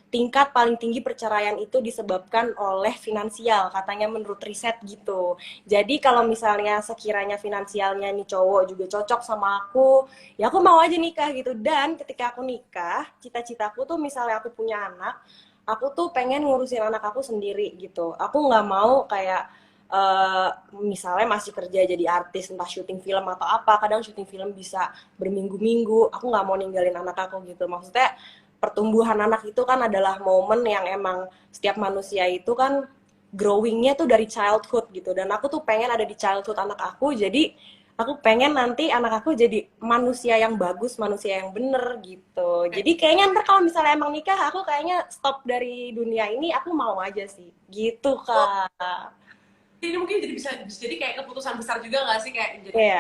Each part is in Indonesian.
tingkat paling tinggi perceraian itu disebabkan oleh finansial, katanya menurut riset gitu. Jadi kalau misalnya sekiranya finansialnya nih cowok juga cocok sama aku, ya aku mau aja nikah gitu. Dan ketika aku nikah, cita-citaku tuh misalnya aku punya anak, aku tuh pengen ngurusin anak aku sendiri gitu. Aku nggak mau kayak misalnya masih kerja jadi artis, entah syuting film atau apa. Kadang syuting film bisa berminggu-minggu. Aku nggak mau ninggalin anak aku gitu. Maksudnya pertumbuhan anak itu kan adalah momen yang emang setiap manusia itu kan growingnya tuh dari childhood gitu. Dan aku tuh pengen ada di childhood anak aku. Jadi aku pengen nanti anak aku jadi manusia yang bagus, manusia yang bener gitu. Jadi kayaknya ntar kalau misalnya emang nikah, aku kayaknya stop dari dunia ini, aku mau aja sih. Gitu, Oh, Kak. ini mungkin jadi bisa jadi kayak keputusan besar juga nggak sih kayak jadi Iya,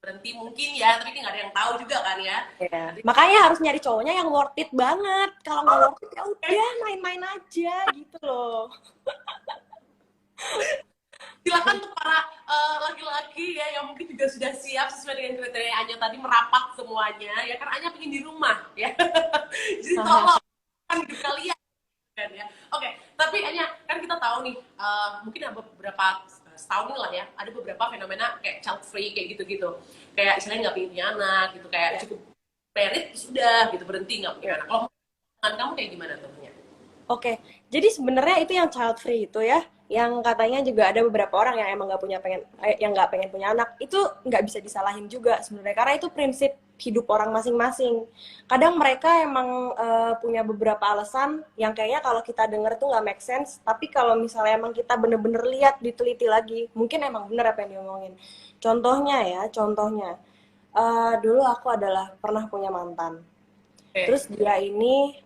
berhenti mungkin ya, tapi nggak ada yang tahu juga kan ya. iya. Nanti Makanya harus nyari cowoknya yang worth it banget. Kalau nggak worth it ya udah main-main aja gitu loh. silakan untuk para laki-laki ya yang mungkin juga sudah siap sesuai dengan kriteria Anya tadi merapat semuanya ya kan Anya pengen di rumah ya. Jadi tolong kan hidup kalian kan ya. Oke, tapi Anya kan kita tahu nih mungkin ada beberapa setahun ini lah ya ada beberapa fenomena kayak child free kayak gitu-gitu. Kayak istilahnya nggak punya anak gitu kayak Ya, cukup merit sudah gitu berhenti nggak punya ya. anak. Kalau kamu kayak gimana tuh? Oke, jadi sebenarnya itu yang child free itu ya, yang katanya juga ada beberapa orang yang emang nggak punya yang nggak pengen punya anak, itu nggak bisa disalahin juga sebenarnya, karena itu prinsip hidup orang masing-masing. Kadang mereka emang punya beberapa alasan yang kayaknya kalau kita denger tuh nggak make sense, tapi kalau misalnya emang kita bener-bener lihat, diteliti lagi, mungkin emang bener apa yang diomongin. Contohnya ya, contohnya, dulu aku adalah pernah punya mantan. Oke. Terus dia ini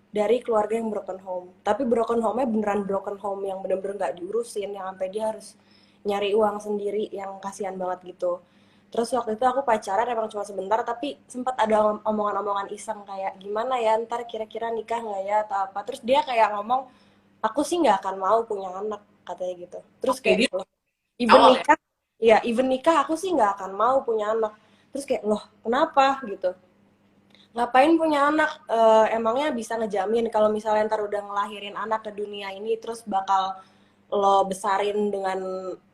dari keluarga yang broken home. Tapi broken home-nya beneran broken home yang bener-bener nggak diurusin, yang sampai dia harus nyari uang sendiri, yang kasihan banget gitu. Terus waktu itu aku pacaran emang cuma sebentar, tapi sempat ada omongan-omongan iseng kayak gimana ya ntar kira-kira nikah nggak ya atau apa. Terus dia kayak ngomong, aku sih nggak akan mau punya anak katanya gitu. Terus Oke, kayak dia loh, even awal ya. nikah, ya even nikah aku sih nggak akan mau punya anak. Terus kayak loh kenapa gitu, ngapain punya anak, emangnya bisa ngejamin kalau misalnya ntar udah ngelahirin anak ke dunia ini terus bakal lo besarin dengan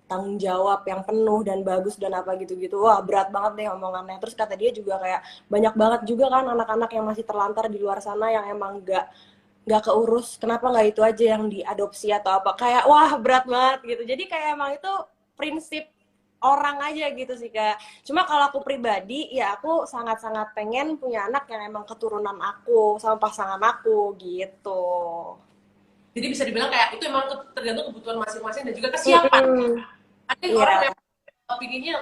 tanggung jawab yang penuh dan bagus dan apa gitu-gitu. Wah berat banget deh omongannya. Terus kata dia juga kayak banyak banget juga kan anak-anak yang masih terlantar di luar sana yang emang nggak keurus, kenapa nggak itu aja yang diadopsi atau apa, kayak wah berat banget gitu. Jadi kayak emang itu prinsip orang aja gitu sih kak. Cuma kalau aku pribadi ya aku sangat-sangat pengen punya anak yang emang keturunan aku sama pasangan aku gitu. Jadi bisa dibilang kayak itu emang tergantung kebutuhan masing-masing dan juga kesiapan. Mm-mm. Ada yang Iya, orang memang pinginnya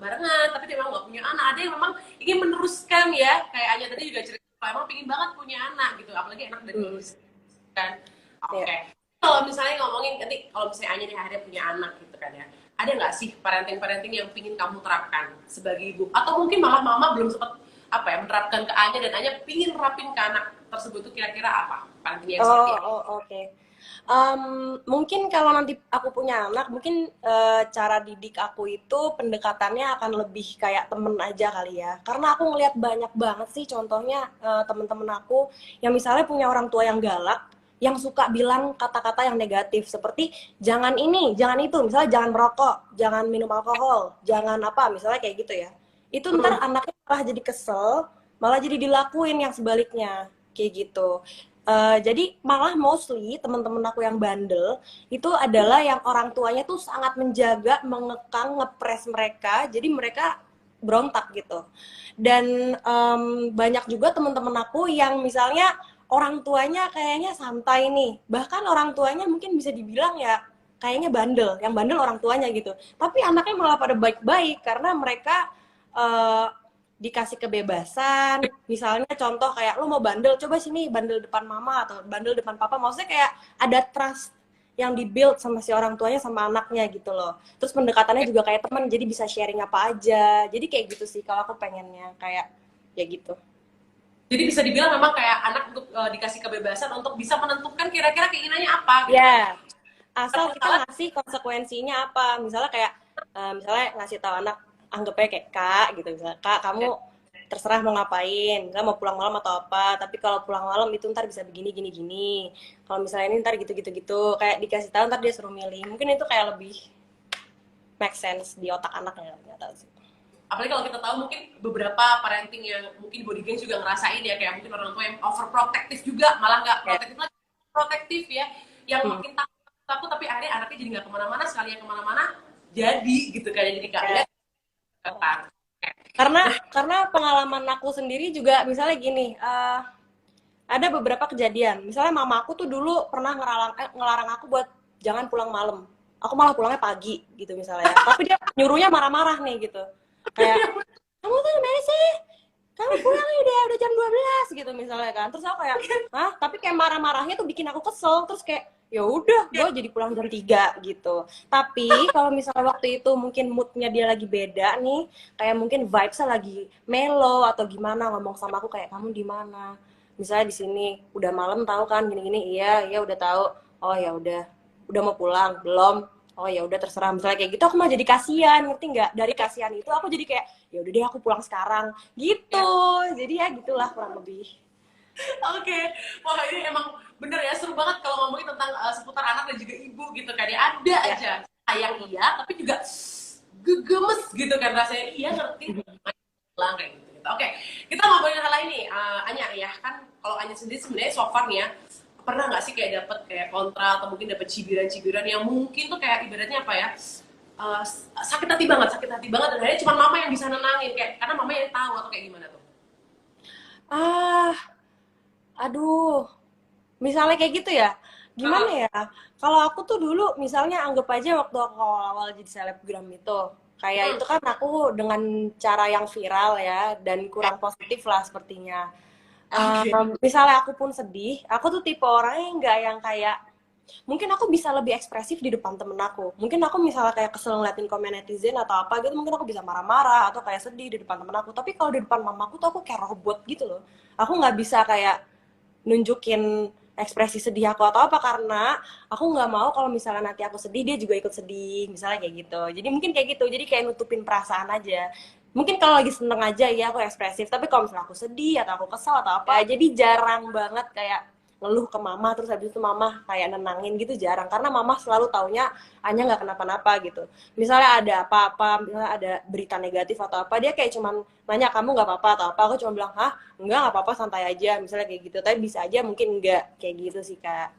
barengan, tapi dia memang nggak punya anak. Ada yang memang ingin meneruskan ya, kayak Anya tadi juga cerita, emang pingin banget punya anak gitu, apalagi anak dari mm, kan. Oke. iya. Okay. Kalau misalnya ngomongin nanti, kalau misalnya Anya nih akhirnya punya anak gitu kan ya, ada nggak sih parenting-parenting yang pingin kamu terapkan sebagai ibu? Atau mungkin malah mama belum sempat apa ya menerapkan ke Anya dan Anya pingin terapin ke anak tersebut tuh kira-kira apa? Parenting yang seperti Oh, apa? oh oke. Mungkin kalau nanti aku punya anak, mungkin cara didik aku itu pendekatannya akan lebih kayak temen aja kali ya. Karena aku ngelihat banyak banget sih contohnya temen-temen aku yang misalnya punya orang tua yang galak, yang suka bilang kata-kata yang negatif seperti jangan ini, jangan itu, misalnya jangan merokok, jangan minum alkohol, jangan apa, misalnya kayak gitu ya. Itu ntar anaknya malah jadi kesel, malah jadi dilakuin yang sebaliknya, kayak gitu. Jadi malah mostly teman-teman aku yang bandel itu adalah yang orang tuanya tuh sangat menjaga, mengekang, ngepres mereka, jadi mereka berontak gitu. Dan banyak juga teman-teman aku yang misalnya orang tuanya kayaknya santai nih, bahkan orang tuanya mungkin bisa dibilang ya kayaknya bandel, yang bandel orang tuanya gitu. Tapi anaknya malah pada baik-baik karena mereka eh, dikasih kebebasan. Misalnya contoh kayak lu mau bandel, coba sini bandel depan mama atau bandel depan papa. Maksudnya kayak ada trust yang dibuild sama si orang tuanya sama anaknya gitu loh. Terus pendekatannya juga kayak teman, jadi bisa sharing apa aja. Jadi kayak gitu sih kalau aku pengennya kayak ya gitu. Jadi bisa dibilang memang kayak anak untuk dikasih kebebasan untuk bisa menentukan kira-kira keinginannya apa gitu kan. Ya, asal kita Masalah ngasih konsekuensinya apa. Misalnya kayak misalnya ngasih tahu anak, anggapnya kayak kak gitu, misalnya kak kamu ya. terserah mau ngapain, nggak mau pulang malam atau apa, tapi kalau pulang malam itu ntar bisa begini gini gini, kalau misalnya ini ntar gitu gitu gitu, kayak dikasih tahu ntar dia suruh milih, mungkin itu kayak lebih make sense di otak anaknya, nggak tahu sih. Apalagi kalau kita tahu mungkin beberapa parenting yang mungkin body games juga ngerasain ya, kayak mungkin orang tua yang overprotective juga, malah nggak Kayak, protektif lagi, protektif ya, yang makin takut tapi akhirnya anaknya jadi nggak kemana-mana, sekali yang kemana-mana jadi gitu kan, jadi nggak ya. lihat kan. Karena pengalaman aku sendiri juga misalnya gini, ada beberapa kejadian. Misalnya mama aku tuh dulu pernah ngelarang aku buat jangan pulang malam. Aku malah pulangnya pagi gitu misalnya. Tapi dia nyuruhnya marah-marah nih gitu. Kayak, kamu tuh gimana sih? Kamu pulang ya udah jam 12 gitu misalnya kan. Terus aku kayak, hah? Tapi kayak marah-marahnya tuh bikin aku kesel. Terus kayak, ya udah, gue jadi pulang jam 3 gitu. Tapi kalau misalnya waktu itu mungkin moodnya dia lagi beda nih, kayak mungkin vibes-nya lagi mellow atau gimana, ngomong sama aku kayak, kamu di mana? Misalnya di sini udah malam tahu kan gini-gini, iya iya udah tahu. Oh ya udah mau pulang belum? Oh ya udah terserah, misalnya kayak gitu aku mah jadi kasihan, ngerti nggak? Dari kasihan itu aku jadi kayak ya udah deh aku pulang sekarang gitu. Jadi ya gitulah kurang lebih. Oke, wah ini emang bener ya, seru banget kalau ngomongin tentang seputar anak dan juga ibu gitu kan ya. Ada Ya. aja sayang iya, tapi juga gemes gitu kan rasanya, iya ngerti bilang kayak gitu. Oke, kita ngomongin hal lain nih, Anya ya kan, kalau Anya sendiri sebenarnya so far nih ya, pernah nggak sih kayak dapet kayak kontra atau mungkin dapet cibiran-cibiran yang mungkin tuh kayak ibaratnya apa ya, sakit hati banget dan akhirnya cuma mama yang bisa nenangin kayak karena mama yang tahu atau kayak gimana tuh? Ah, aduh. Misalnya kayak gitu ya. Gimana Uh, ya? Kalau aku tuh dulu misalnya anggap aja waktu aku awal-awal jadi selebgram itu, kayak hmm, itu kan aku dengan cara yang viral ya dan kurang positif lah sepertinya. oke. Misalnya aku pun sedih, aku tuh tipe orang yang nggak yang kayak mungkin aku bisa lebih ekspresif di depan temen aku. Mungkin aku misalnya kayak kesel ngeliatin komen netizen atau apa gitu, mungkin aku bisa marah-marah atau kayak sedih di depan temen aku. Tapi kalau di depan mamaku tuh aku kayak robot gitu loh. Aku nggak bisa kayak nunjukin ekspresi sedih aku atau apa karena aku nggak mau kalau misalnya nanti aku sedih dia juga ikut sedih misalnya kayak gitu, jadi mungkin kayak gitu, jadi kayak nutupin perasaan aja. Mungkin kalau lagi seneng aja ya aku ekspresif, tapi kalau misalnya aku sedih atau aku kesel atau apa jadi jarang banget kayak ngeluh ke mama terus habis itu mama kayak nenangin gitu, jarang, karena mama selalu taunya Anya nggak kenapa-napa gitu. Misalnya ada apa-apa, misalnya ada berita negatif atau apa, dia kayak cuman nanya kamu nggak apa-apa atau apa, aku cuma bilang hah enggak nggak apa-apa santai aja misalnya kayak gitu, tapi bisa aja mungkin enggak kayak gitu sih kak.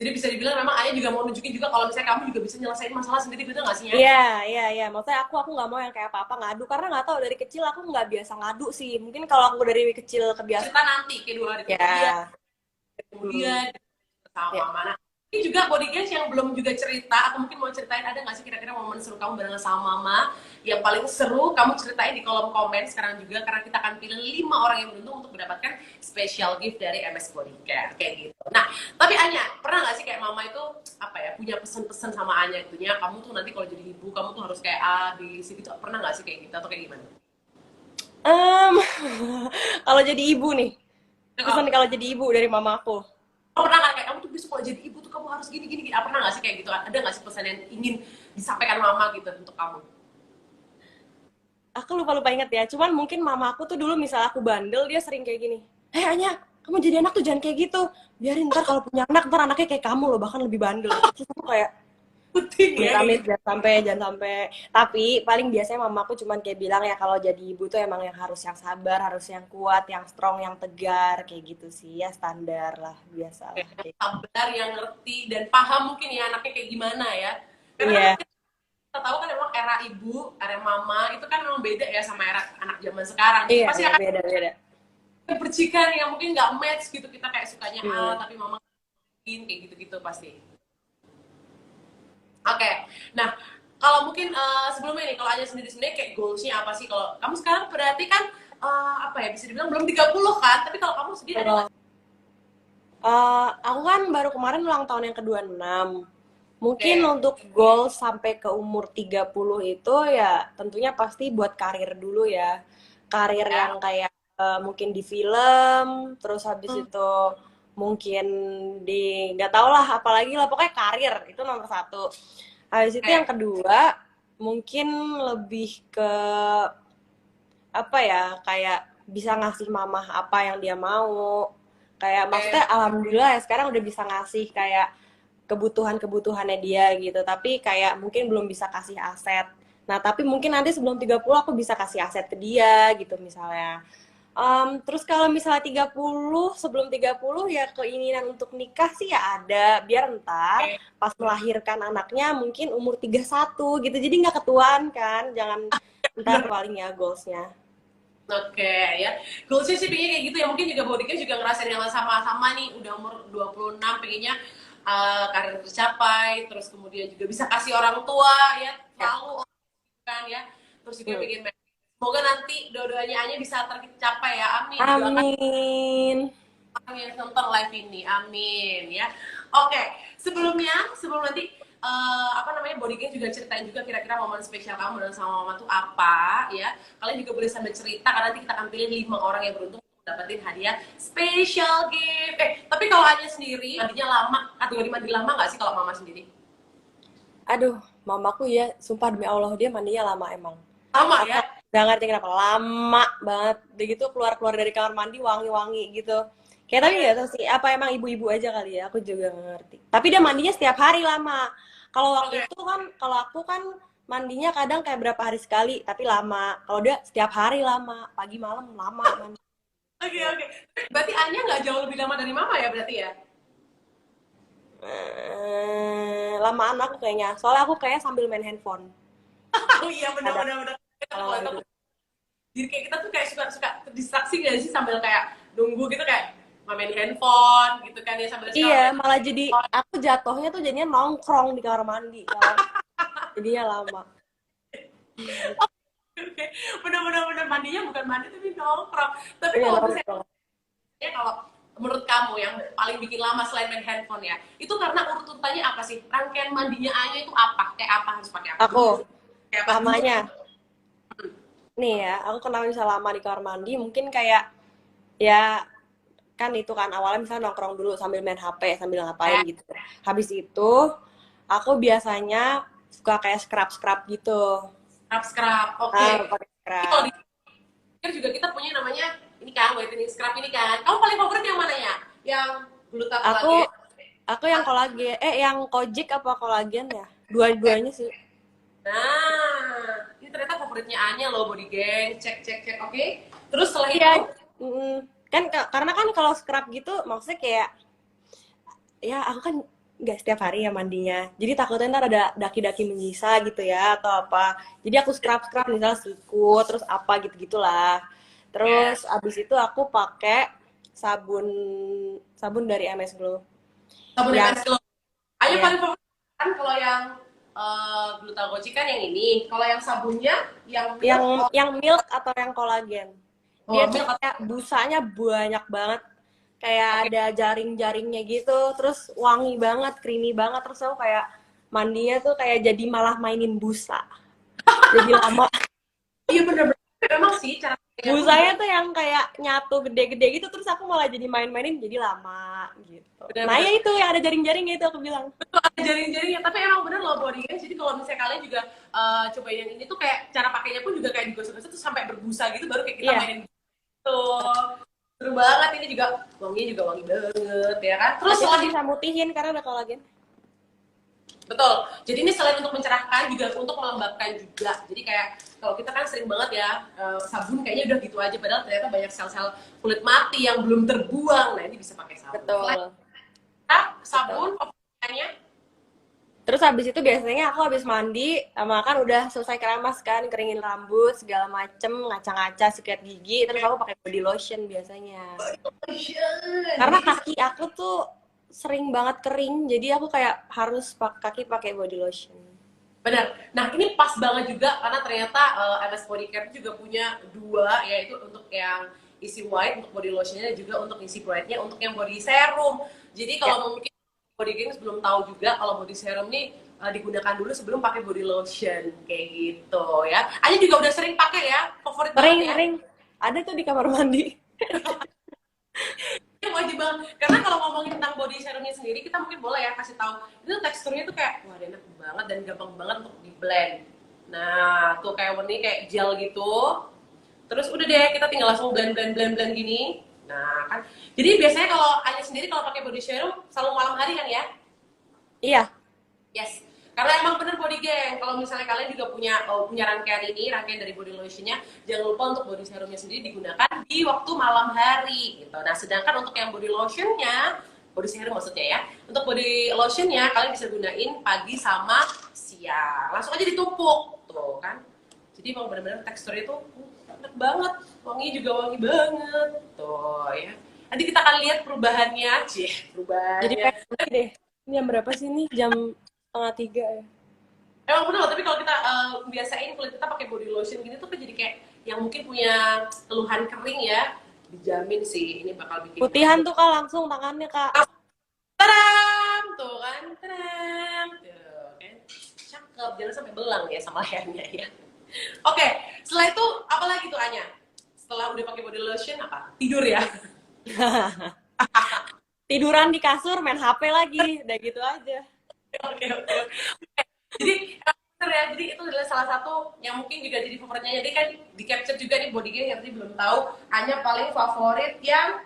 Jadi bisa dibilang memang ayah juga mau nunjukin juga kalau misalnya kamu juga bisa nyelesain masalah sendiri, betul nggak sih ya? Iya iya iya, maksudnya aku nggak mau yang kayak apa-apa ngadu, karena nggak tahu dari kecil aku nggak biasa ngadu sih, mungkin kalau aku dari kecil kebiasaan Cerita nanti kayak 2 hari kemudian, ya. Hmm, kemudian ya. sama mama. Nah, ini juga body games yang belum juga cerita atau mungkin mau ceritain, ada nggak sih kira-kira momen seru kamu barengan sama mama yang paling seru kamu ceritain di kolom komen sekarang juga, karena kita akan pilih 5 orang yang beruntung untuk mendapatkan special gift dari MS Bodycare kayak gitu. Nah, tapi Anya pernah nggak sih kayak mama itu apa ya punya pesan-pesan sama Anya gitunya, kamu tuh nanti kalau jadi ibu kamu tuh harus kayak A B C gitu, pernah nggak sih kayak gitu atau kayak gimana? Em, kalau jadi ibu nih, Oh, pesan kalau jadi ibu dari mama aku. pernah nggak kayak kamu tuh besok kalau jadi ibu tuh kamu harus gini gini gini, pernah nggak sih kayak gitu, ada nggak sih pesan yang ingin disampaikan mama gitu untuk kamu? Aku lupa-lupa inget ya, cuman mungkin mama aku tuh dulu misal aku bandel, dia sering kayak gini, Anya, kamu jadi anak tuh jangan kayak gitu, biarin ntar kalau punya anak, ntar anaknya kayak kamu loh, bahkan lebih bandel. Terus aku kayak, Penting ya kayak amit-amit, gitu. jangan sampai. Tapi paling biasanya mama aku cuman kayak bilang ya, kalau jadi ibu tuh emang yang harus yang sabar, harus yang kuat, yang strong, yang tegar, kayak gitu sih, ya standar lah, biasa lah. Yang sabar, yang ngerti dan paham mungkin ya anaknya kayak gimana ya, karena kan Iya, kita tahu kan memang era ibu, era mama itu kan memang beda ya sama era anak zaman sekarang, jadi iya, pasti iya, akan beda-beda. ada percikan yang mungkin nggak match gitu, kita kayak sukanya A Hmm. tapi mama mungkin kayak gitu-gitu pasti. Oke, nah kalau mungkin sebelumnya nih, kalau aja sendiri sendiri kayak goalsnya apa sih, kalau kamu sekarang berarti kan apa ya bisa dibilang belum 30 kan, tapi kalau kamu sendiri ada nggak? Kalau aku kan baru kemarin ulang tahun yang ke-26. Mungkin Oke, untuk goal sampai ke umur 30 itu ya tentunya pasti buat karir dulu ya. Karir yang ya. kayak mungkin di film, terus habis Hmm, itu mungkin di nggak tau lah apalagi lah, pokoknya karir itu nomor satu. Habis itu yang oke. kedua mungkin lebih ke apa ya, kayak bisa ngasih mama apa yang dia mau. Kayak maksudnya alhamdulillah ya sekarang udah bisa ngasih kayak kebutuhannya dia gitu. Tapi kayak mungkin belum bisa kasih aset. Nah, tapi mungkin nanti sebelum 30 aku bisa kasih aset ke dia gitu misalnya. Terus kalau misalnya 30, sebelum 30 ya keinginan untuk nikah sih ya ada. Biar ntar pas melahirkan anaknya mungkin umur 31 gitu. Jadi nggak ketuaan kan. Jangan ntar paling ya goalsnya. Oke, ya. Goalsnya sih pengennya kayak gitu ya. Mungkin juga Bodika juga ngerasain yang sama-sama nih. Udah umur 26, pengennya karir tercapai. Terus kemudian juga bisa kasih orang tua ya. Selalu kan ya. Terus juga pengen semoga nanti dua-duanya Anya bisa tercapai ya. Amin. Doakan Amin. orang yang nonton live ini. Amin ya. Oke, sebelum nanti apa namanya Bodyguard juga ceritain juga kira-kira momen spesial kamu dan sama mama tuh apa ya. Kalian juga boleh sambil cerita karena nanti kita akan pilih 5 orang yang beruntung untuk dapetin hadiah special gift. Tapi kalau Anya sendiri mandinya lama, kategori mandi lama nggak sih kalau mama sendiri? Aduh, mamaku ya, sumpah demi Allah dia mandinya lama emang. Lama Aku ya? nggak ngerti kenapa lama banget. Begitu keluar-keluar dari kamar mandi wangi-wangi gitu. Kayak tapi nggak tahu sih, apa emang ibu-ibu aja kali ya? Aku juga nggak ngerti. Tapi dia mandinya setiap hari lama. Kalau waktu itu kan, kalau aku kan mandinya kadang kayak berapa hari sekali, tapi lama. Kalau dia setiap hari lama, pagi malam lama mandi. Oke. Berarti Anya nggak jauh lebih lama dari mama ya berarti ya? Lamaan aku kayaknya. Soalnya aku kayaknya sambil main handphone. Oh iya Ada benar-benar. kalau nggak dulu. Jadi kayak kita tuh kayak suka terdistraksi nggak sih sambil kayak nunggu gitu kayak main handphone gitu kan ya sambil Iya, scroll. malah jadi aku jatuhnya tuh jadinya nongkrong di kamar mandi kalau jadinya lama. Oke, bener-bener mandinya bukan mandi tapi nongkrong. Tapi Iya, kalau misalnya nongkrong. kalau menurut kamu yang paling bikin lama selain main handphone ya, itu karena urutannya apa sih? Rangkaian mandinya Anya itu apa? Kayak apa harus pakai apa Aku dulu? Kayak apa dulu? lamanya nih ya, aku kenapa bisa lama di kamar mandi mungkin kayak ya kan itu kan awalnya misalnya nongkrong dulu sambil main HP sambil ngapain gitu. Habis itu aku biasanya suka kayak scrub-scrub gitu. Scrub. Oke. Pakai Tapi kalau scrub. di Kan juga kita punya namanya ini kan whitening scrub ini kan. Kamu paling favorit yang mana ya? Yang Aku glutathione. aku yang kolagen, yang Kojic apa kolagen ya? Dua-duanya sih. Nah, ini ternyata favoritnya Anya loh Body Gang. Cek. Oke. Terus setelah Iya, itu, kan karena kan kalau scrub gitu maksudnya kayak ya aku kan nggak setiap hari ya mandinya. Jadi takutnya ntar ada daki-daki menyisa gitu ya atau apa. Jadi aku scrub-scrub misalnya siku terus apa gitu-gitulah. ya, Terus abis itu aku pakai sabun sabun dari MS Glow. sabun Yang MS Glow. Anya ya, paling favorit kan kalau yang glutathione kan yang ini. Kalau yang sabunnya yang yang milk, yang milk atau yang kolagen. Dia tuh milk. kayak busanya banyak banget. Kayak Oke. ada jaring-jaringnya gitu, terus wangi banget, creamy banget, terus aku kayak mandinya tuh kayak jadi malah mainin busa. Jadi lama. Iya bener-bener. Memang sih cara pakainya pun juga Busanya tuh yang kayak nyatu gede-gede gitu, terus aku malah jadi main-mainin jadi lama gitu. Nah bener-bener. ya itu yang ada jaring-jaringnya itu aku bilang. Betul, ada jaring-jaringnya. Tapi emang bener loh body guys. Jadi kalau misalnya kalian juga cobain yang ini tuh kayak cara pakainya pun juga kayak digosok-gosok tuh sampai berbusa gitu baru kayak kita Iya, mainin gitu. Seru banget ini juga wanginya juga wangi banget ya kan. Terus tapi itu selain bisa mutihin karena ada kolagen. betul. Jadi ini selain untuk mencerahkan juga untuk melembabkan juga. Jadi kayak kalau kita kan sering banget ya sabun kayaknya udah gitu aja padahal ternyata banyak sel-sel kulit mati yang belum terbuang. Nah, ini bisa pakai sabun. Selain Betul, betul. sabun pokoknya Terus habis itu biasanya aku habis mandi, sama kan udah selesai keramas kan, keringin rambut, segala macem, ngaca-ngaca, sikat gigi, terus aku pakai body lotion biasanya. Karena jadi kaki aku tuh sering banget kering, jadi aku kayak harus kaki pakai body lotion. benar. Nah, ini pas banget juga karena ternyata MS Body Care juga punya dua, yaitu untuk yang isi white untuk body lotionnya dan juga untuk isi brightnya untuk yang body serum. Jadi Ya, kalau mungkin body gengs belum tahu juga kalau body serum ini digunakan dulu sebelum pakai body lotion kayak gitu ya. Aja juga udah sering pakai ya, favorit banget ya. sering-sering. Ada tuh di kamar mandi. Ini wajib banget. Karena kalau ngomongin tentang body serumnya sendiri, kita mungkin boleh ya kasih tahu. Itu teksturnya tuh kayak wah enak banget dan gampang banget untuk di blend. Nah, tuh kayak warnanya kayak gel gitu. Terus udah deh, kita tinggal langsung blend gini. Nah kan, jadi biasanya kalau Anya sendiri kalau pakai body serum selalu malam hari kan ya? Iya. Yes, karena emang bener body geng. Kalau misalnya kalian juga punya rangkaian ini, rangkaian dari body lotionnya, jangan lupa untuk body serumnya sendiri digunakan di waktu malam hari gitu. Nah, sedangkan untuk yang body lotionnya, body serum maksudnya ya, untuk body lotionnya kalian bisa gunain pagi sama siang. Langsung aja ditumpuk tuh kan. Jadi emang bener-bener teksturnya tuh enak banget, wangi juga wangi banget tuh ya. Nanti kita akan lihat perubahannya, Jadi perubahannya. pengen beli deh. Ini jam berapa sih nih? Jam 2:30 ya. Emang bener loh, tapi kalau kita biasain kulit kita pakai body lotion gini tuh kan jadi kayak yang mungkin punya keluhan kering ya, dijamin sih ini bakal bikin Putihan tuh Kak langsung tangannya Kak. taram tuh kan, taram tuh kan, cakep, jangan sampai belang ya sama lehernya ya. Oke, setelah itu apa lagi tuh Anya? Setelah udah pakai body lotion apa? Tidur ya? Tiduran di kasur, main HP lagi. Udah gitu aja. Oke. Jadi bener ya, jadi itu adalah salah satu yang mungkin juga jadi favoritnya. Jadi kan di capture juga nih body care yang tadi belum tahu. Hanya paling favorit yang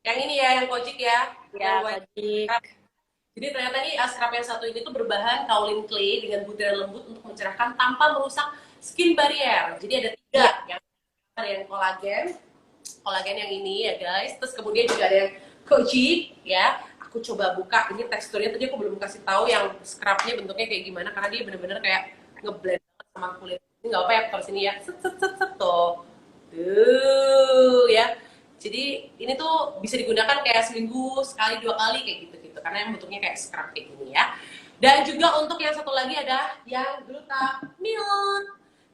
ini ya, yang Kojic ya, Ya, yang white Kajik. scrub. Jadi ternyata nih scrub yang satu ini tuh berbahan kaolin clay dengan butiran lembut untuk mencerahkan tanpa merusak skin barrier. Jadi ada tiga, yang kolagen, kolagen yang ini ya guys. Terus kemudian juga ada yang Kojic ya. Aku coba buka, ini teksturnya tadi aku belum kasih tahu yang scrubnya bentuknya kayak gimana karena dia bener-bener kayak ngeblend sama kulit. Ini nggak apa ya, taruh sini ya, set tuh ya. Jadi ini tuh bisa digunakan kayak seminggu sekali 2 kali kayak gitu karena yang bentuknya kayak scrub kayak gini ya. Dan juga untuk yang satu lagi ada yang glutamilk.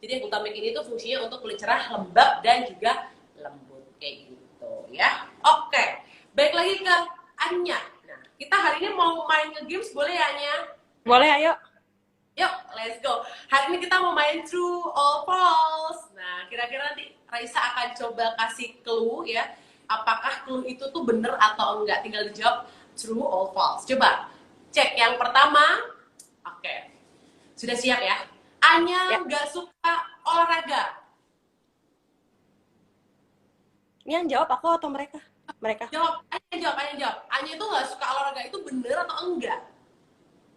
Jadi yang glutamilk ini tuh fungsinya untuk kulit cerah, lembab dan juga lembut kayak gitu ya. Oke, baik lagi ke Anya. Nah, kita hari ini mau main nge-games boleh ya Anya? Boleh ayo. Yuk, let's go. Hari ini kita mau main true or false. Nah, kira-kira nanti Raisa akan coba kasih clue ya. Apakah clue itu tuh bener atau enggak? Tinggal dijawab true or false. Coba cek yang pertama. Oke, sudah siap ya? Anya Ya. nggak suka olahraga. Ini yang jawab aku atau mereka? Mereka. Anya jawab. Anya itu nggak suka olahraga itu bener atau enggak?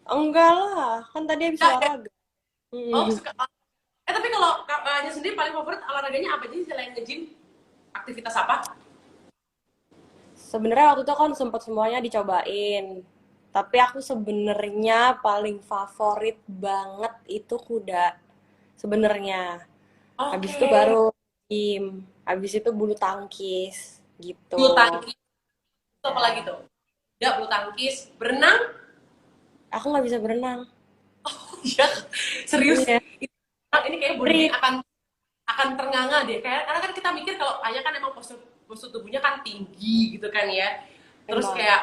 Enggak lah, kan tadi habis Enggak ya? olahraga. Oh, Hmm. suka. Tapi kalau Anya sendiri paling favorit olahraganya apa sih selain nge-gym? Aktivitas apa? Sebenarnya waktu itu kan sempat semuanya dicobain. Tapi aku sebenarnya paling favorit banget itu kuda. Sebenarnya. Habis itu Oke. baru gym. Habis itu bulu tangkis Bulu gitu. tangkis. Itu apa lagi Ya. tuh? Ya, bulu tangkis. Berenang? Aku nggak bisa berenang. Iya. Serius. Iya. Ini kayak bodinya Break. akan ternganga deh. Karena kan kita mikir kalau Anya kan emang postur tubuhnya kan tinggi gitu kan ya. Terus Emang. kayak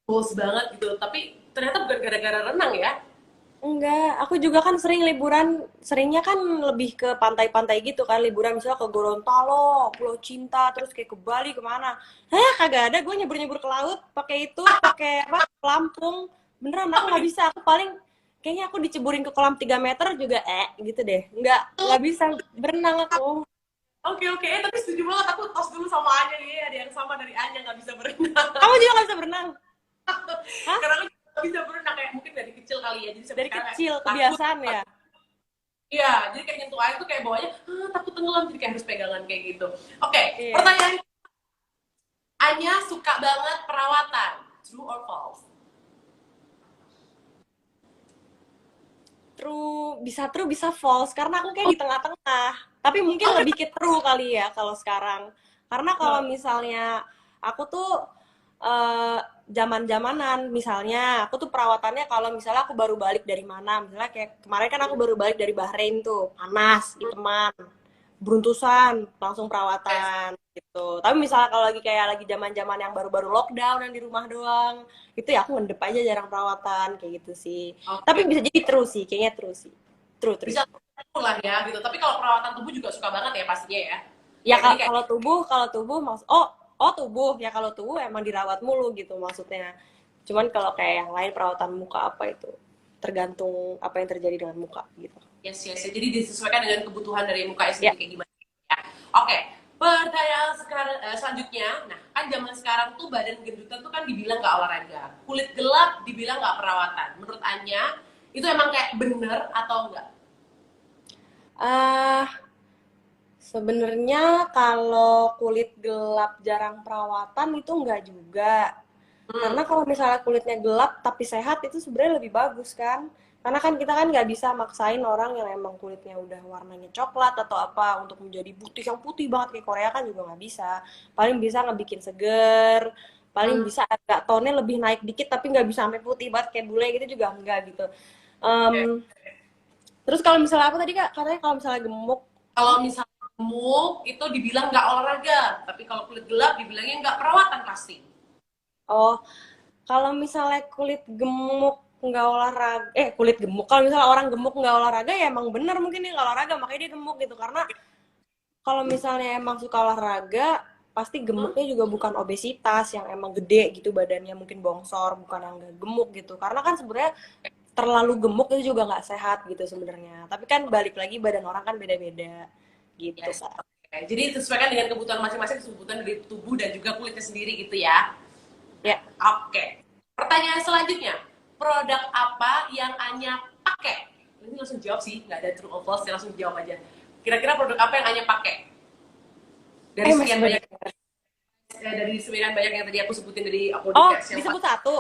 bos banget gitu. Tapi ternyata bukan gara-gara renang ya. Enggak, aku juga kan sering liburan, seringnya kan lebih ke pantai-pantai gitu kan, liburan misalnya ke Gorontalo, Pulau Cinta, terus kayak ke Bali kemana. Hah, kagak ada, gue nyebur-nyebur ke laut, pakai itu, pakai apa, pelampung. Beneran, aku nggak bisa, aku paling, kayaknya aku diceburin ke kolam 3 meter juga, gitu deh. Nggak bisa berenang aku. Oke. Tapi setuju banget. Aku tos dulu sama Anya nih. Ada yang sama dari Anya nggak bisa berenang. Kamu juga nggak bisa berenang? Hah? Karena aku nggak bisa berenang kayak mungkin dari kecil kali ya. Jadi sampai Dari sekarang kayak kecil, takut. kebiasaan ya? Iya, jadi kayak nyentuh air tuh kayak bawahnya takut tenggelam, jadi kayak harus pegangan kayak gitu. Oke, Iya. pertanyaan Anya suka banget perawatan, true or false? True bisa false karena aku kayak di tengah-tengah. Tapi mungkin Oke, lebih ke true kali ya kalau sekarang. Karena kalau misalnya aku tuh eh, zaman-zamanan misalnya aku tuh perawatannya kalau misalnya aku baru balik dari mana, misalnya kayak kemarin kan aku baru balik dari Bahrain tuh, panas, iteman, beruntusan, langsung perawatan gitu. Tapi misalnya kalau lagi zaman-zaman yang baru-baru lockdown yang di rumah doang, itu ya aku ngendep aja jarang perawatan kayak gitu sih. oke, Tapi bisa jadi terus sih, kayaknya terus sih. True. bisa true lah ya gitu. Tapi kalau perawatan tubuh juga suka banget ya pastinya ya. Ya Kayak tadi kayak kalau tubuh tubuh ya kalau tubuh emang dirawat mulu gitu maksudnya. Cuman kalau kayak yang lain perawatan muka apa itu tergantung apa yang terjadi dengan muka gitu. yes. Jadi disesuaikan dengan kebutuhan dari muka Ya, sendiri kayak gimana. Ya. Oke, pertanyaan sekarang selanjutnya, nah kan zaman sekarang tuh badan gendutan tuh kan dibilang nggak olahraga, kulit gelap dibilang nggak perawatan. Menurut Anya, itu emang kayak bener atau enggak? Ah, sebenarnya kalau kulit gelap jarang perawatan itu enggak juga. Hmm, Karena kalau misalnya kulitnya gelap tapi sehat itu sebenarnya lebih bagus kan. Karena kan kita kan nggak bisa maksain orang yang emang kulitnya udah warnanya coklat atau apa untuk menjadi putih yang putih banget kayak Korea kan juga nggak bisa. Paling bisa ngebikin seger, paling hmm, bisa agak tone lebih naik dikit tapi nggak bisa sampai putih banget kayak bule gitu juga enggak gitu. Em, terus kalau misalnya apa tadi kak? Katanya kalau misalnya gemuk. kalau misalnya gemuk itu dibilang nggak olahraga, tapi kalau kulit gelap dibilangnya nggak perawatan pasti. Oh, kalau misalnya kulit gemuk nggak olahraga, kulit gemuk. Kalau misalnya orang gemuk nggak olahraga ya emang bener mungkin dia nggak olahraga makanya dia gemuk gitu. Karena kalau misalnya emang suka olahraga, pasti Hmm? gemuknya juga bukan obesitas yang emang gede gitu badannya mungkin bongsor, bukan yang nggak gemuk gitu. Karena kan sebenarnya terlalu gemuk itu juga nggak sehat gitu sebenarnya. Tapi kan balik lagi badan orang kan beda-beda gitu Yes. kak. Oke. Jadi disesuaikan dengan kebutuhan masing-masing, kebutuhan dari tubuh dan juga kulitnya sendiri gitu ya. Ya, Oke. Pertanyaan selanjutnya, produk apa yang Anya pakai? Ini langsung jawab sih, nggak ada true or false, ya langsung jawab aja. Kira-kira produk apa yang Anya pakai? Dari masih sekian banyak, banyak. dari sekian banyak yang tadi aku sebutin dari Oh, podcast yang disebut satu.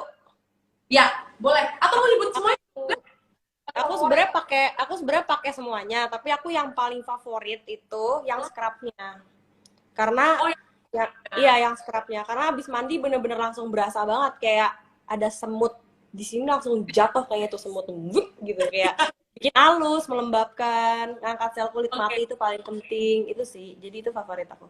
ya, boleh. Atau mau nyebut semuanya? Aku aku Favorit. sebenarnya pakai semuanya, tapi aku yang paling favorit itu yang scrubnya. Karena Oh ya iya yang scrubnya. Karena habis mandi bener-bener langsung berasa banget kayak ada semut di sini langsung jatuh kayak itu semut Wup, gitu kayak bikin halus, melembabkan, ngangkat sel kulit oke. mati itu paling penting itu sih. Jadi itu favorit aku.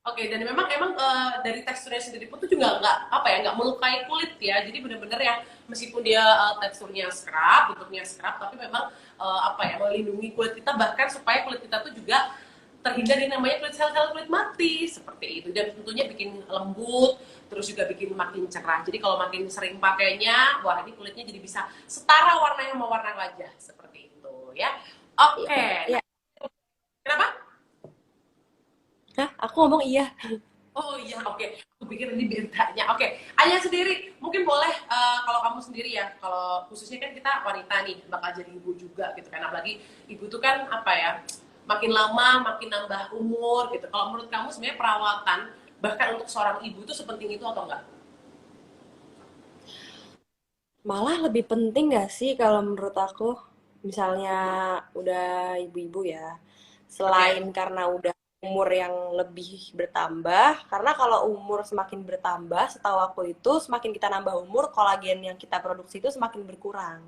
Oke, dan memang emang dari teksturnya sendiri pun tuh juga nggak apa ya nggak melukai kulit ya. Jadi bener-bener ya meskipun dia teksturnya scrub, bentuknya scrub, tapi memang apa ya melindungi kulit kita bahkan supaya kulit kita tuh juga terhindar dari namanya kulit sel-sel kulit mati seperti itu. Dan tentunya bikin lembut, terus juga bikin makin cerah. Jadi kalau makin sering pakainya, wah ini kulitnya jadi bisa setara warnanya sama warna wajah seperti itu ya. Iya. Oke, Iya. nah kenapa? Hah, aku ngomong iya. Oh iya, oke. Aku pikir ini bentanya. Oke, Anya sendiri, mungkin boleh kalau kamu sendiri ya, kalau khususnya kan kita wanita nih, bakal jadi ibu juga gitu kan. Apalagi ibu tuh kan apa ya, makin lama makin nambah umur gitu. Kalau menurut kamu sebenarnya perawatan, bahkan untuk seorang ibu itu sepenting itu atau enggak? Malah lebih penting gak sih kalau menurut aku, misalnya udah ibu-ibu ya, Oke, selain karena udah umur yang lebih bertambah, karena kalau umur semakin bertambah, setahu aku itu semakin kita nambah umur, kolagen yang kita produksi itu semakin berkurang.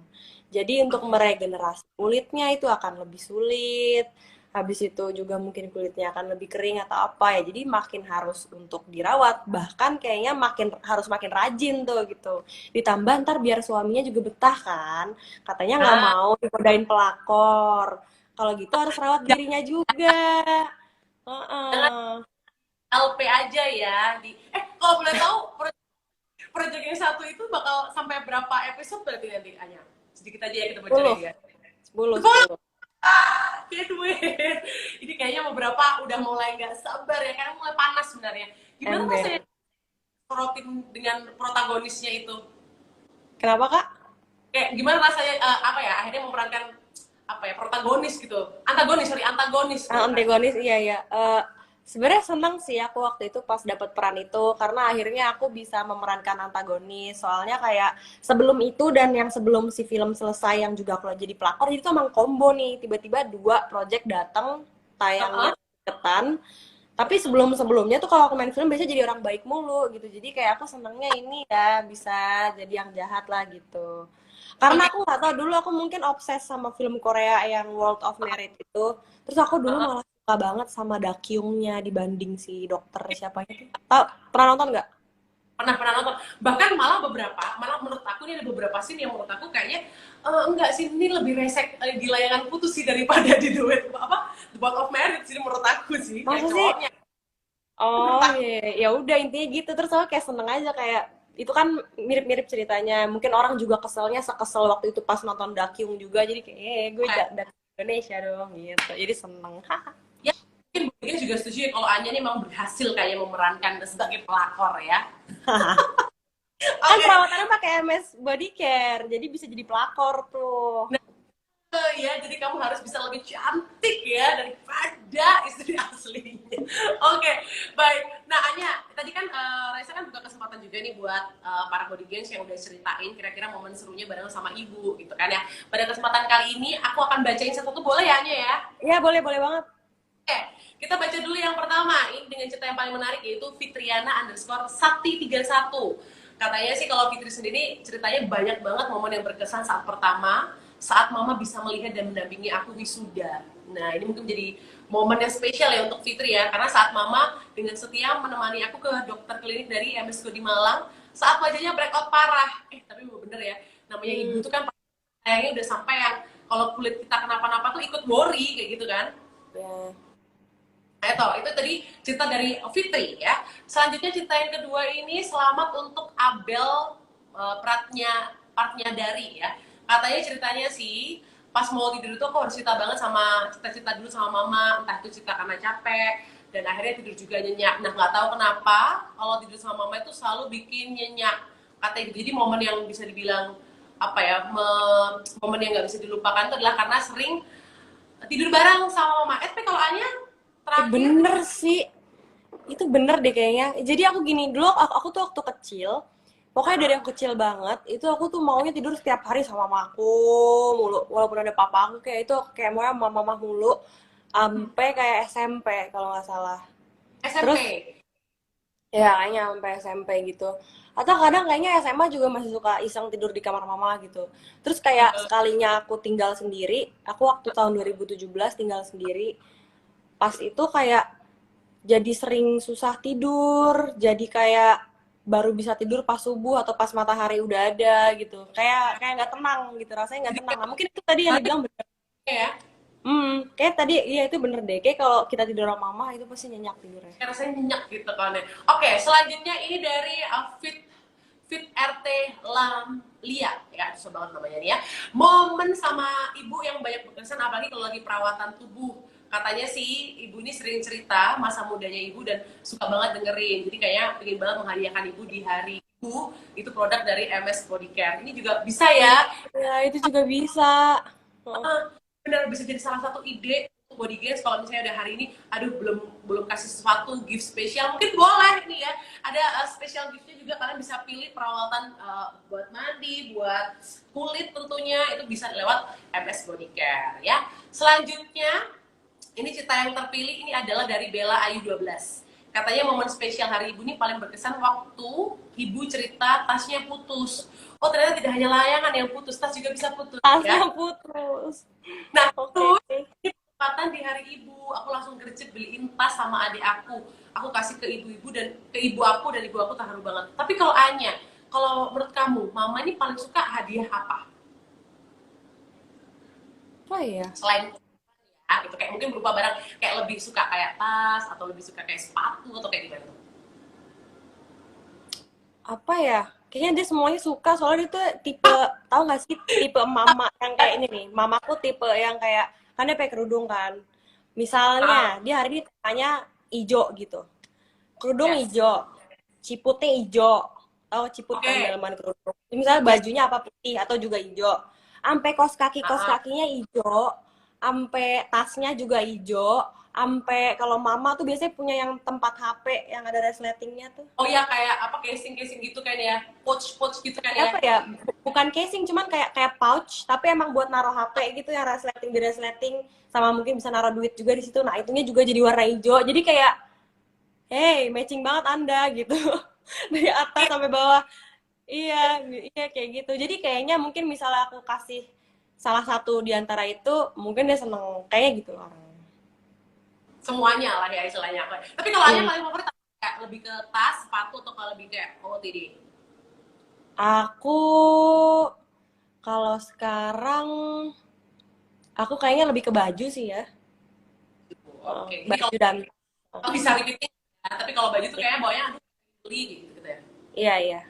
Jadi untuk oke. meregenerasi kulitnya itu akan lebih sulit. Habis itu juga mungkin kulitnya akan lebih kering atau apa ya. Jadi makin harus untuk dirawat. Bahkan kayaknya makin harus makin rajin tuh gitu. Ditambah ntar biar suaminya juga betah kan. Katanya nggak Nah, mau digodain pelakor. Kalau gitu harus rawat dirinya juga. jangan Heeh. LP aja ya. Kalau boleh tahu, project yang satu itu bakal sampai berapa episode berarti nanti, Anya? Sedikit aja ya kita bocorin 10, ya. 10, 10. Edwin. Ini kayaknya beberapa udah mulai nggak sabar ya, karena mulai panas sebenarnya. Gimana rasanya Ember. sorotin dengan protagonisnya itu? Kenapa kak? Kayak gimana rasanya apa ya akhirnya memerankan apa ya protagonis gitu, antagonis sorry antagonis tuh kan. Antagonis iya ya. Sebenarnya senang sih aku waktu itu pas dapat peran itu karena akhirnya aku bisa memerankan antagonis. Soalnya kayak sebelum itu dan yang sebelum si film selesai yang juga aku jadi pelakor itu emang combo nih. Tiba-tiba dua project datang tayangnya Heeh. deketan. Tapi sebelum-sebelumnya tuh kalau aku main film biasanya jadi orang baik mulu gitu. Jadi kayak aku senengnya ini ya bisa jadi yang jahat lah gitu. Karena Oke. aku nggak tahu dulu aku mungkin obses sama film Korea yang World of Merit itu. Terus aku dulu Heeh. malah suka banget sama Dakyungnya dibanding si dokter siapa itu. Tahu pernah nonton nggak? Pernah nonton, bahkan malah menurut aku ini ada beberapa scene yang menurut aku kayaknya enggak sih ini lebih resek di layangan putus sih daripada di duet apa The Bond of Merit sih menurut aku sih kayak Masa sih? cowoknya menurut Oh aku. ya, ya udah intinya gitu. Terus aku kayak seneng aja kayak itu kan mirip-mirip ceritanya. Mungkin orang juga keselnya sekesel waktu itu pas nonton Dakyung juga. Jadi kayak gue Kayak Dakyung Indonesia dong gitu. Jadi seneng. ya Mungkin Budinya juga setuju ya kalau Anya nih memang berhasil kayak memerankan sebagai pelakor ya. Kan Oke, perawatannya pakai MS Body Care, jadi bisa jadi pelakor tuh. ya, jadi kamu harus bisa lebih cantik ya daripada istri aslinya. Oke, baik. Nah, Anya, tadi kan Raisa kan buka kesempatan juga nih buat para body gangs yang udah ceritain kira-kira momen serunya bareng sama ibu gitu kan ya. Pada kesempatan kali ini aku akan bacain satu-satu, boleh ya Anya ya? Ya boleh boleh banget. Oke, kita baca dulu yang pertama. Ini dengan cerita yang paling menarik yaitu Fitriana underscore Sakti 31. Katanya sih kalau Fitri sendiri ceritanya banyak banget momen yang berkesan saat pertama, saat mama bisa melihat dan mendampingi aku wisuda. Nah ini mungkin menjadi momen yang spesial ya untuk Fitri ya, karena saat mama dengan setia menemani aku ke dokter klinik dari MSK di Malang, saat wajahnya breakout parah. Tapi bener ya, namanya ibu tuh kan sayangnya udah sampai yang kalau kulit kita kenapa-napa tuh ikut worry kayak gitu kan. Ya. Itu tadi cerita dari Fitri ya. Selanjutnya cerita yang kedua ini selamat untuk Abel partnya dari ya. Katanya ceritanya sih pas mau tidur itu aku harus cerita banget sama cerita-cerita dulu sama mama, entah itu cerita karena capek dan akhirnya tidur juga nyenyak. Nah nggak tahu kenapa kalau tidur sama mama itu selalu bikin nyenyak. Katanya gitu. Jadi momen yang bisa dibilang apa ya, momen yang nggak bisa dilupakan itu adalah karena sering tidur bareng sama mama. Tapi kalau Anya terakhir Bener sih, itu bener deh kayaknya. Jadi aku gini, dulu aku tuh waktu kecil, pokoknya dari aku kecil banget, itu aku tuh maunya tidur setiap hari sama mama aku mulu. Walaupun ada papa aku, kayak itu kayak mau mama mulu, sampai kayak SMP kalau nggak salah. Terus SMP. ya kayaknya sampai SMP gitu. Atau kadang kayaknya SMA juga masih suka iseng tidur di kamar mama gitu. Terus kayak sekalinya aku tinggal sendiri, aku waktu tahun 2017 tinggal sendiri, pas itu kayak jadi sering susah tidur, jadi kayak baru bisa tidur pas subuh atau pas matahari udah ada gitu. Kayak nggak tenang gitu, rasanya nggak Jadi tenang. Nah, mungkin itu tadi yang dibilang bener. ya, Kayak tadi iya itu bener deh. Kayak kalau kita tidur sama mama itu pasti nyenyak tidurnya. rasanya nyenyak gitu kan ya. Oke, selanjutnya ini dari Fit RT Lia ya, susah banget namanya nih ya. Momen sama ibu yang banyak berkesan apalagi kalau lagi perawatan tubuh. Katanya sih ibu ini sering cerita masa mudanya ibu dan suka banget dengerin. Jadi kayaknya pengen banget menghadiahkan ibu di hari ibu itu produk dari MS Body Care. Ini juga bisa ya. Ya itu juga bisa. Heeh. Benar bisa jadi salah satu ide untuk body games kalau misalnya udah hari ini aduh belum belum kasih sesuatu gift spesial mungkin boleh nih ya ada special giftnya juga kalian bisa pilih perawatan buat mandi buat kulit tentunya itu bisa lewat MS Body Care ya. Selanjutnya ini cerita yang terpilih ini adalah dari Bella Ayu 12. Katanya momen spesial hari ibu ini paling berkesan waktu ibu cerita tasnya putus. Oh ternyata tidak hanya layangan yang putus, tas juga bisa putus ya. Tasnya putus. Nah, Oke. terus ini kesempatan di hari ibu, aku langsung gercep beliin tas sama adik aku. Aku kasih ke ibu-ibu dan ke ibu aku dan ibu aku terharu banget. Tapi kalau Anya, kalau menurut kamu, mama ini paling suka hadiah apa? Oh iya. Selain ya, gitu kayak mungkin berupa barang kayak lebih suka kayak tas atau lebih suka kayak sepatu atau kayak gimana? Apa ya? Kayaknya dia semuanya suka soalnya dia tuh tipe tahu nggak sih tipe mama yang kayak ini nih. Mamaku tipe yang kayak kan dia pakai kerudung kan. Ah, Misalnya dia hari ini temanya ijo gitu. Kerudung yes. ijo, ciputnya ijo. Tahu ciput Oke. kan dalaman kerudung. Misalnya Yes. bajunya apa putih atau juga ijo. Ampe kos Ah, kakinya ijo, ampe tasnya juga ijo, ampe kalau mama tuh biasanya punya yang tempat HP yang ada resletingnya tuh. oh ya kayak apa casing-casing gitu kan ya, pouch-pouch gitu kan Kayak ya. apa ya, bukan casing cuman kayak kayak pouch tapi emang buat naruh HP gitu yang resleting di resleting sama mungkin bisa naruh duit juga di situ. Nah itunya juga jadi warna hijau jadi kayak hey matching banget anda gitu dari atas sampai bawah. Iya iya kayak gitu jadi kayaknya mungkin misalnya aku kasih salah satu di antara itu mungkin dia seneng kayak gitu orang. Semuanya lah ya istilahnya. Tapi kalau Anya Hmm. paling favorit kayak lebih ke tas, sepatu atau kalau lebih kayak OOTD? Aku kalau sekarang aku kayaknya lebih ke baju sih ya. Oke, jadi kalau Baju dan bisa repeating ya, tapi kalau baju tuh kayaknya bawanya aduh beli gitu ya. iya iya.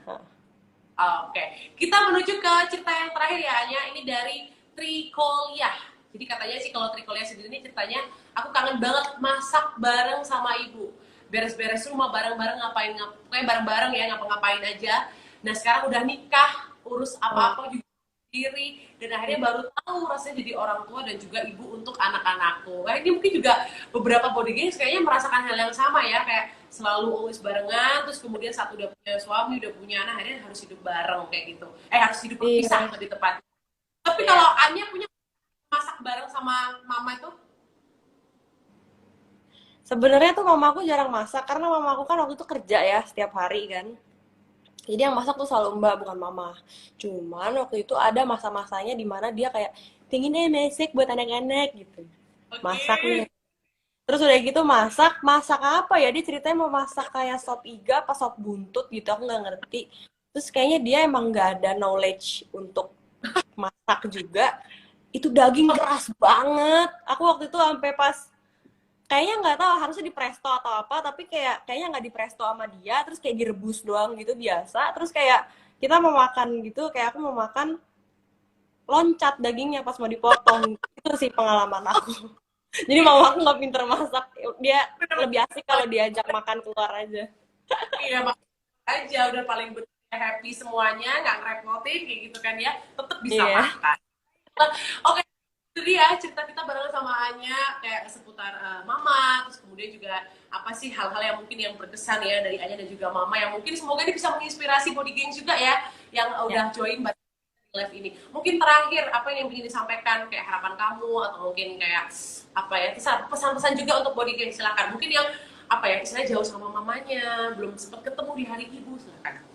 Oke, kita menuju ke cerita yang terakhir ya Anya. Ini dari Trikoliah. Jadi katanya sih kalau Trikolia sendiri ini ceritanya, aku kangen banget masak bareng sama ibu. Beres-beres rumah bareng-bareng kayak bareng-bareng ya ngapa-ngapain aja. Nah sekarang udah nikah, urus Oh, apa-apa juga sendiri, dan akhirnya baru tahu rasanya jadi orang tua dan juga ibu untuk anak-anakku. Nah, ini mungkin juga beberapa body games kayaknya merasakan hal yang sama ya, kayak selalu always barengan, terus kemudian satu udah punya suami, udah punya anak, akhirnya harus hidup bareng kayak gitu. Harus hidup berpisah iya, lebih tepat. Tapi kalau iya. Anya punya masak bareng sama mama itu, Sebenarnya tuh mamaku jarang masak karena mamaku kan waktu itu kerja ya setiap hari kan. Jadi yang masak tuh selalu mbak, bukan mama. Cuman waktu itu ada masa-masanya di mana dia kayak pingin masak buat anak-anak gitu. oke. Masak nih. Terus udah gitu masak apa ya? Dia ceritanya mau masak kayak sop iga apa sop buntut gitu, aku nggak ngerti. Terus kayaknya dia emang nggak ada knowledge untuk masak juga. Itu daging keras banget. Aku waktu itu sampai pas kayaknya nggak tahu harusnya di presto atau apa, tapi kayaknya nggak di presto sama dia, terus kayak direbus doang gitu biasa. Terus kayak kita mau makan gitu, kayak aku mau makan loncat dagingnya pas mau dipotong. Itu sih pengalaman aku. Jadi mama aku nggak pinter masak, dia lebih asik kalau diajak makan keluar aja. Iya, aja udah paling bener happy semuanya, nggak ngerepotin kayak gitu kan ya, tetap bisa Iya. makan. Oke, itu dia cerita kita barengan sama Anya kayak seputar mama, terus kemudian juga apa sih hal-hal yang mungkin yang berkesan ya dari Anya dan juga mama, yang mungkin semoga ini bisa menginspirasi body gang juga ya yang Ya. udah join live ini. Mungkin terakhir apa yang ingin disampaikan, kayak harapan kamu atau mungkin kayak apa ya, pesan-pesan juga untuk body gang, silakan. Mungkin yang apa ya, istilahnya jauh sama mamanya, belum sempat ketemu di hari ibu, silakan.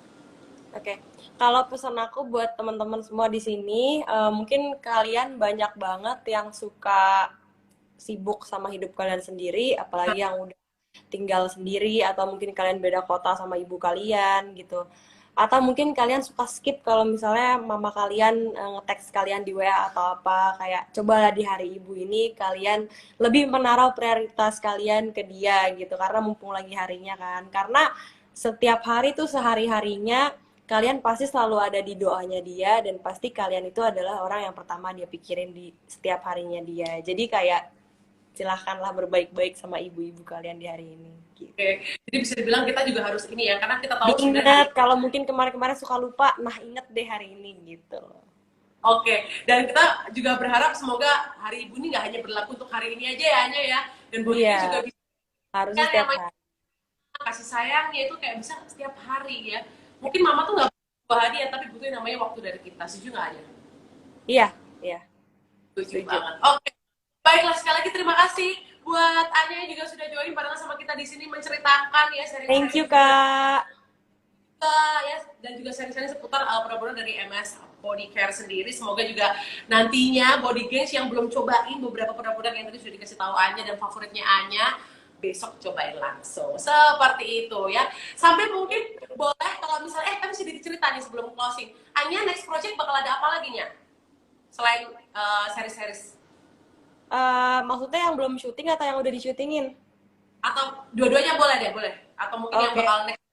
Oke, kalau pesan aku buat teman-teman semua di sini, mungkin kalian banyak banget yang suka sibuk sama hidup kalian sendiri, apalagi yang udah tinggal sendiri, atau mungkin kalian beda kota sama ibu kalian gitu. Atau mungkin kalian suka skip kalau misalnya mama kalian nge-text kalian di WA atau apa, kayak cobalah di hari ibu ini kalian lebih menaruh prioritas kalian ke dia gitu, karena mumpung lagi harinya kan. Karena setiap hari tuh sehari-harinya kalian pasti selalu ada di doanya dia, dan pasti kalian itu adalah orang yang pertama dia pikirin di setiap harinya dia. Jadi kayak silahkanlah berbaik-baik sama ibu-ibu kalian di hari ini gitu. Oke, jadi bisa dibilang kita juga harus ini ya, karena kita tahu sebenarnya hari. Diingat, kalau mungkin kemarin-kemarin suka lupa, nah inget deh hari ini gitu. Oke, dan kita juga berharap semoga hari ibu ini nggak hanya berlaku untuk hari ini aja ya, Anya ya, dan body Iya, Gang juga bisa harusnya kan yang setiap hari. kasih sayangnya itu kayak bisa setiap hari ya. Mungkin mama tuh nggak butuh hadiah, tapi butuh yang namanya waktu dari kita. Setuju nggak, Anya? Iya, iya, Setuju setuju. banget. Oke, baiklah, sekali lagi terima kasih buat Anya yang juga sudah join barengan sama kita di sini menceritakan ya Thank sharing-sharing you, juga Kak. ya, dan juga sharing-sharing seputar produk-produk dari MS Body Care sendiri. Semoga juga nantinya Body Gangs yang belum cobain beberapa produk-produk yang tadi sudah dikasih tahu Anya dan favoritnya Anya, besok cobain langsung. Seperti itu ya. Sampai mungkin boleh kalau misalnya tapi sedikit cerita nih sebelum closing. Anya next project bakal ada apa lagi nya? Selain series-series, Maksudnya yang belum syuting atau yang udah disyutingin? atau dua-duanya boleh deh, boleh. Atau mungkin yang Oke. bakal next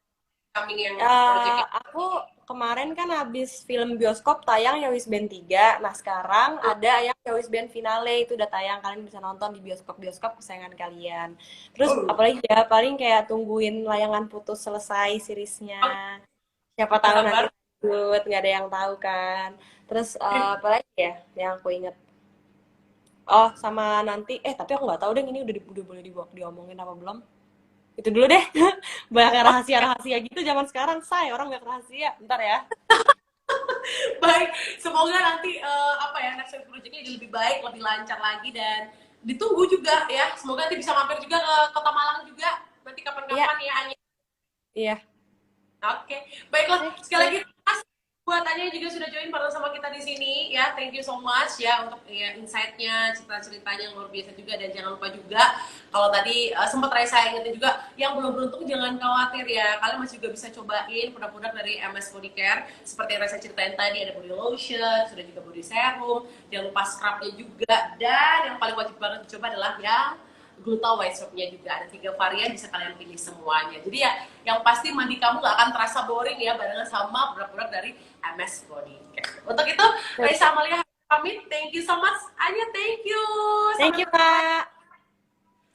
coming yang project. Aku kemarin kan habis film bioskop tayang Yowis Band 3. Nah, sekarang ada yang Yowis Band Finale, itu udah tayang, kalian bisa nonton di bioskop-bioskop kesayangan kalian. Terus Oh, apalagi ya, paling kayak tungguin Layangan Putus selesai seriesnya. Siapa tahu nanti sabar. lanjut, nggak ada yang tahu kan. Terus apalagi ya yang aku inget. Oh, sama nanti tapi aku nggak tahu deh ini udah boleh diomongin apa belum. Itu dulu deh. Banyak rahasia-rahasia gitu zaman sekarang, orang nggak rahasia. Bentar ya. Baik, semoga nanti apa ya next projectnya jadi lebih baik, lebih lancar lagi, dan ditunggu juga ya. Semoga nanti bisa mampir juga ke Kota Malang juga nanti Iya, kapan-kapan ya Anya. iya. Oke, baiklah, Oke. sekali lagi terima kasih buat Anya juga sudah join bareng sama kita di sini ya. Thank you so much ya untuk ya, insight-nya, cerita-ceritanya yang luar biasa juga, dan jangan lupa juga kalau tadi sempat saya ingetin juga yang belum beruntung jangan khawatir ya. Kalian masih juga bisa cobain produk-produk dari MS Body Care seperti yang saya ceritain tadi, ada body lotion, sudah juga body serum, jangan lupa scrubnya juga, dan yang paling wajib banget dicoba adalah yang Gluta White Soap-nya juga. Ada 3 varian, bisa kalian pilih semuanya. Jadi ya, yang pasti mandi kamu gak akan terasa boring ya, barengan sama produk-produk dari MS Body Care. Untuk itu, Raisa Amalia pamit. Thank you so much. Anya, thank you. Thank you, Kak.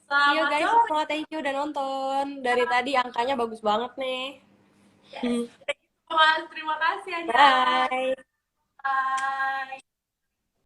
Iya Selamat guys, sore. semua thank you udah nonton. Dari tadi angkanya bagus banget nih. Yes. Thank you so much. Terima kasih, Anya. Bye. Bye.